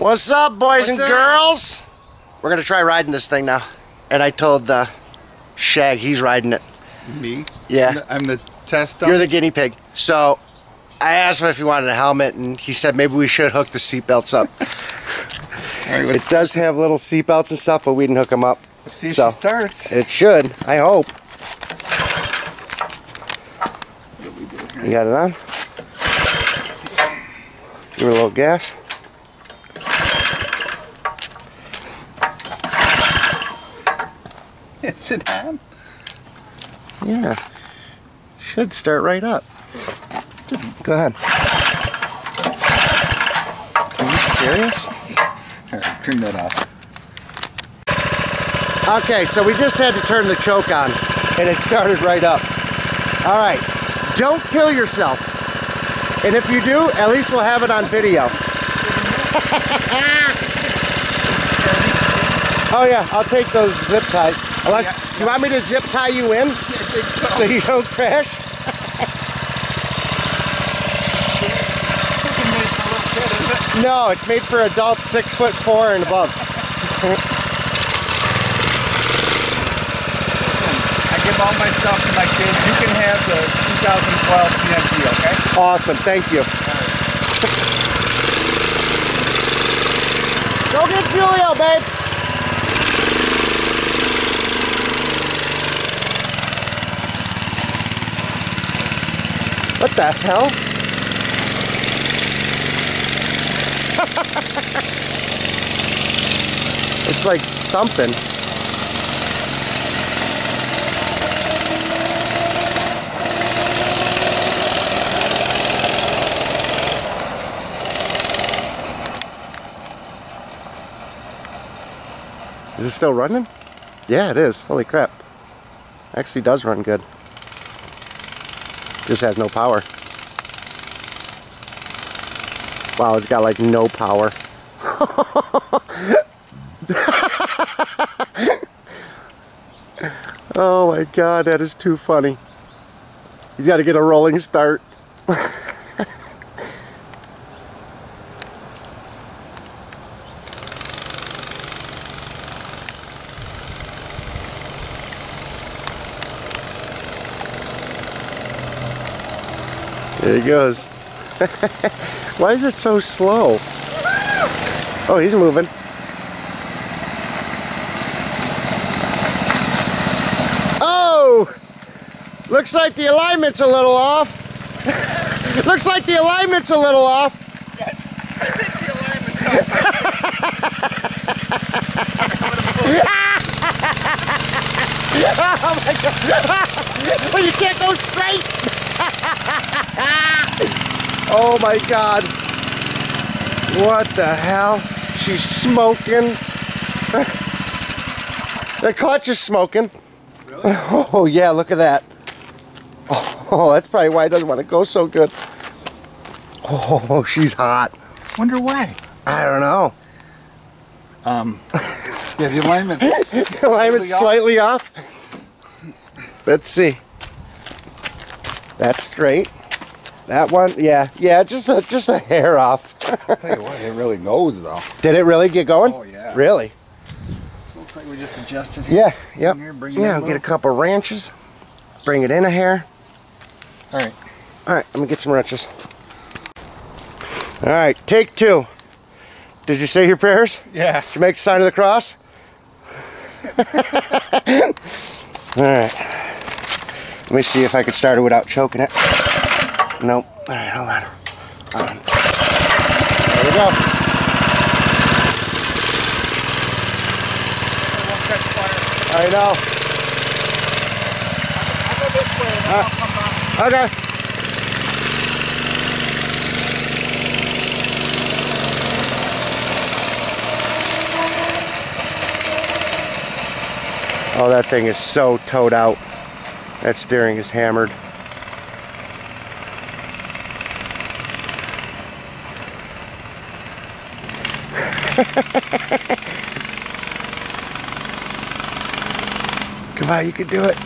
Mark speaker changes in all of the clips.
Speaker 1: What's up, boys and girls? We're gonna try riding this thing now. And I told Shag he's riding it.
Speaker 2: Me?
Speaker 1: Yeah.
Speaker 2: I'm the test.
Speaker 1: You're the guinea pig. So I asked him if he wanted a helmet, and he said maybe we should hook the seatbelts up.
Speaker 2: All right,
Speaker 1: it does have little seatbelts and stuff, but we didn't hook them up.
Speaker 2: Let's see if she starts.
Speaker 1: It should. I hope. You got it on? Give it a little gas.
Speaker 2: Is it on?
Speaker 1: Yeah. Should start right up. Go ahead. Are you serious?
Speaker 2: All right, turn that off.
Speaker 1: Okay, so we just had to turn the choke on, and it started right up. All right, don't kill yourself. And if you do, at least we'll have it on video. Oh yeah, I'll take those zip ties. Unless, you want me to zip tie you in? So you don't crash? No, it's made for adults 6'4" and above.
Speaker 2: I give all my stuff to my kids. You can have the 2012 PNC, okay?
Speaker 1: Awesome, thank you. Go get Julio, babe. What the hell? It's like thumping. Is it still running? Yeah, it is. Holy crap. Actually does run good. Just has no power. Wow, it's got like no power. Oh my god, that is too funny. He's got to get a rolling start. There he goes. Why is it so slow? Oh, he's moving. Oh! Looks like the alignment's a little off. Looks like the alignment's a little off.
Speaker 2: Yes. I think the alignment's off.
Speaker 1: Oh my god. Well, you can't go straight. Oh my god. What the hell? She's smoking. The clutch is smoking.
Speaker 2: Really?
Speaker 1: Oh yeah, look at that. Oh, that's probably why it doesn't want to go so good. Oh, she's hot.
Speaker 2: Wonder why.
Speaker 1: I don't know.
Speaker 2: Yeah, the alignment's
Speaker 1: The alignment's slightly off. Let's see. That's straight. That one, yeah, just a hair off.
Speaker 2: I'll tell you what, it really goes though.
Speaker 1: Did it really get going?
Speaker 2: Oh yeah.
Speaker 1: Really?
Speaker 2: So looks like we just adjusted.
Speaker 1: Yeah, yep.
Speaker 2: Here,
Speaker 1: Yeah, I'll get a couple wrenches. Bring it in a hair.
Speaker 2: All right.
Speaker 1: All right, let me get some wrenches. All right, take two. Did you say your prayers?
Speaker 2: Yeah.
Speaker 1: Did you make the sign of the cross? All right. Let me see if I can start it without choking it. Nope. All right, hold on. There we go. I know.
Speaker 2: I'll go this way and then I'll come back.
Speaker 1: Okay. Oh, that thing is so towed out. That steering is hammered. Come on, you can do it.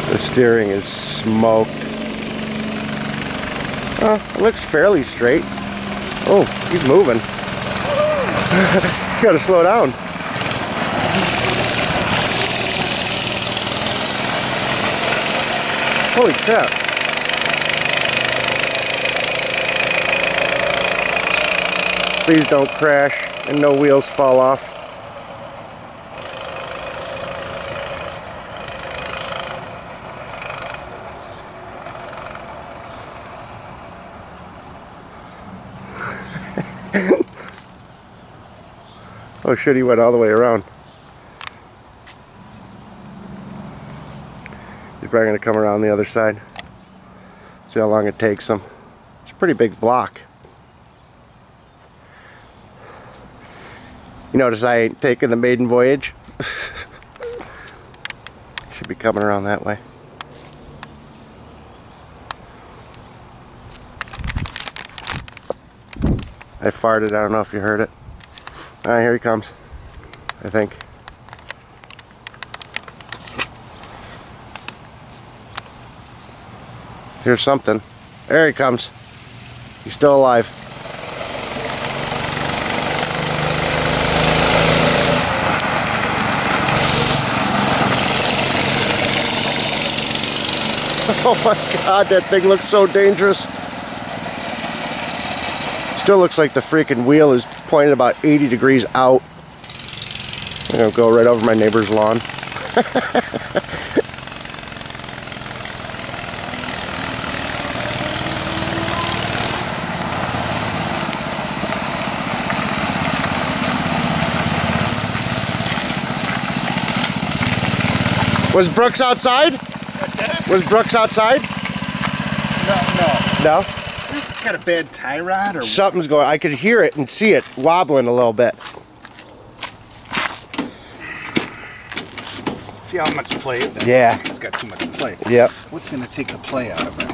Speaker 1: The steering is smoked. It looks fairly straight. Oh, he's moving. You gotta slow down. Holy crap. Please don't crash and no wheels fall off. Oh shit, he went all the way around. He's probably going to come around the other side. See how long it takes him. It's a pretty big block. You notice I ain't taking the maiden voyage? Should be coming around that way. I farted, I don't know if you heard it. Alright, here he comes, I think. Here's something. There he comes. He's still alive. Oh my God, that thing looks so dangerous. Still looks like the freaking wheel is pointed about 80 degrees out. I'm gonna go right over my neighbor's lawn. Was Brooks outside? Was Brooks outside?
Speaker 2: No.
Speaker 1: No?
Speaker 2: It's got a bad tie rod or
Speaker 1: Something's going. I could hear it and see it wobbling a little bit.
Speaker 2: see how much play it does?
Speaker 1: Yeah.
Speaker 2: It's got too much play.
Speaker 1: Yep.
Speaker 2: What's going to take the play out of it?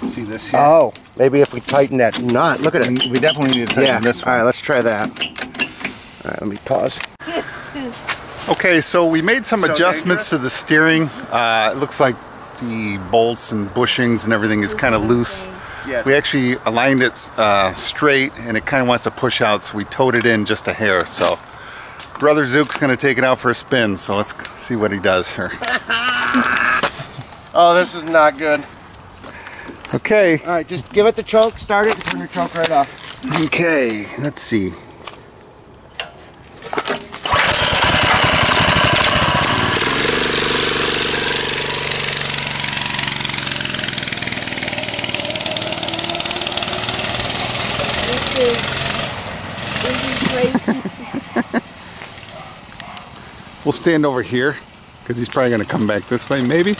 Speaker 2: See this here?
Speaker 1: Oh, maybe if we tighten that nut. Look at it.
Speaker 2: We definitely need to tighten this one.
Speaker 1: All right, let's try that. All right, let me pause.
Speaker 2: Okay, so we made some adjustments to the steering. It looks like the bolts and bushings and everything is kind of loose. We actually aligned it straight, and it kind of wants to push out, so we towed it in just a hair. So Brother Zook's going to take it out for a spin, so let's see what he does here.
Speaker 1: Oh, this is not good.
Speaker 2: Okay.
Speaker 1: All right, just give it the choke, start it, and turn your choke right off.
Speaker 2: Okay, let's see. We'll stand over here because he's probably going to come back this way, maybe.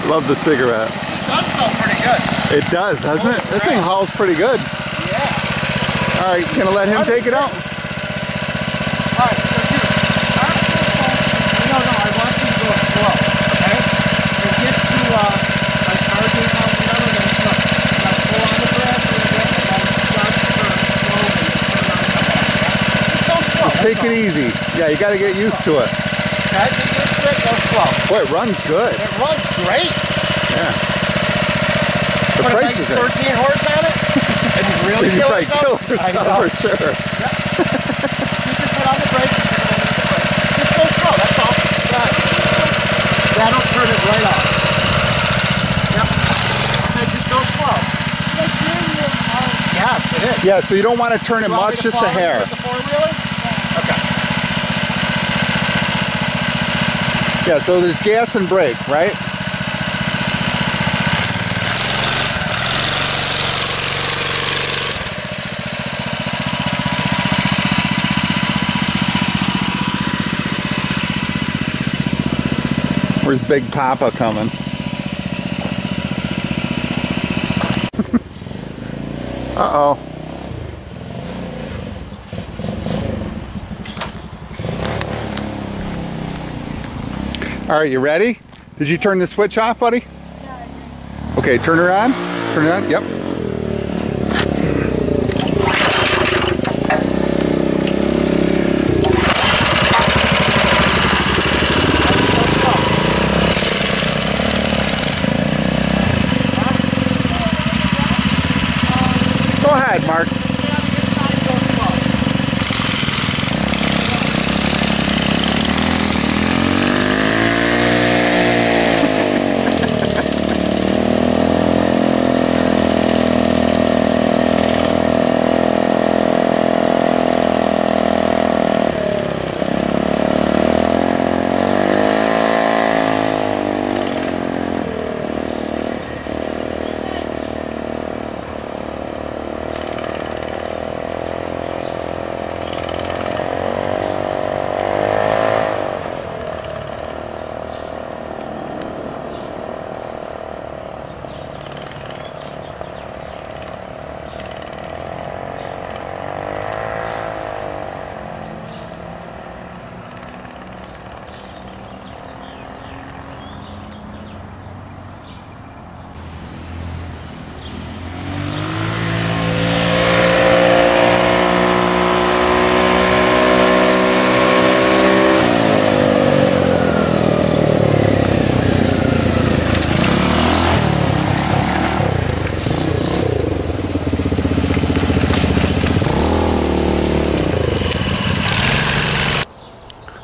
Speaker 2: Love the cigarette.
Speaker 1: It does smell pretty good.
Speaker 2: It does, doesn't it? This thing hauls pretty good.
Speaker 1: Yeah.
Speaker 2: All right, gonna let him take it out?
Speaker 1: All right, so dude, no, I want you to go slow, okay? And get to, like, RJ house and other than slow. Now, pull on the brake a little bit, and then start to turn slowly and turn on the back, yeah? Just go slow.
Speaker 2: Just take it easy. Yeah, you gotta get used to it.
Speaker 1: Okay, just go straight, go slow.
Speaker 2: Boy, it runs good.
Speaker 1: It runs great.
Speaker 2: Yeah. The
Speaker 1: Put a
Speaker 2: price
Speaker 1: nice
Speaker 2: is
Speaker 1: 13 horse on it, and you really
Speaker 2: you
Speaker 1: kill
Speaker 2: probably
Speaker 1: yourself.
Speaker 2: kill yourself for sure.
Speaker 1: Yep. You just put on the brakes and you're going to hit the brake. Just go slow, that's all. Got it. That'll turn it right off. Yep. Okay, just go slow. Yes, it is.
Speaker 2: Yeah, so you don't want to turn it much, just a hair.
Speaker 1: With the four-wheeler? Okay.
Speaker 2: Yeah, so there's gas and brake, right? Where's Big Papa coming? Uh-oh. All right, you ready? Did you turn the switch off, buddy?
Speaker 3: Yeah, I did.
Speaker 2: Okay, turn her on. Turn it on. Yep. Go ahead, Mark.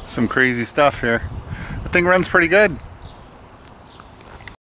Speaker 2: Some crazy stuff here. The thing runs pretty good.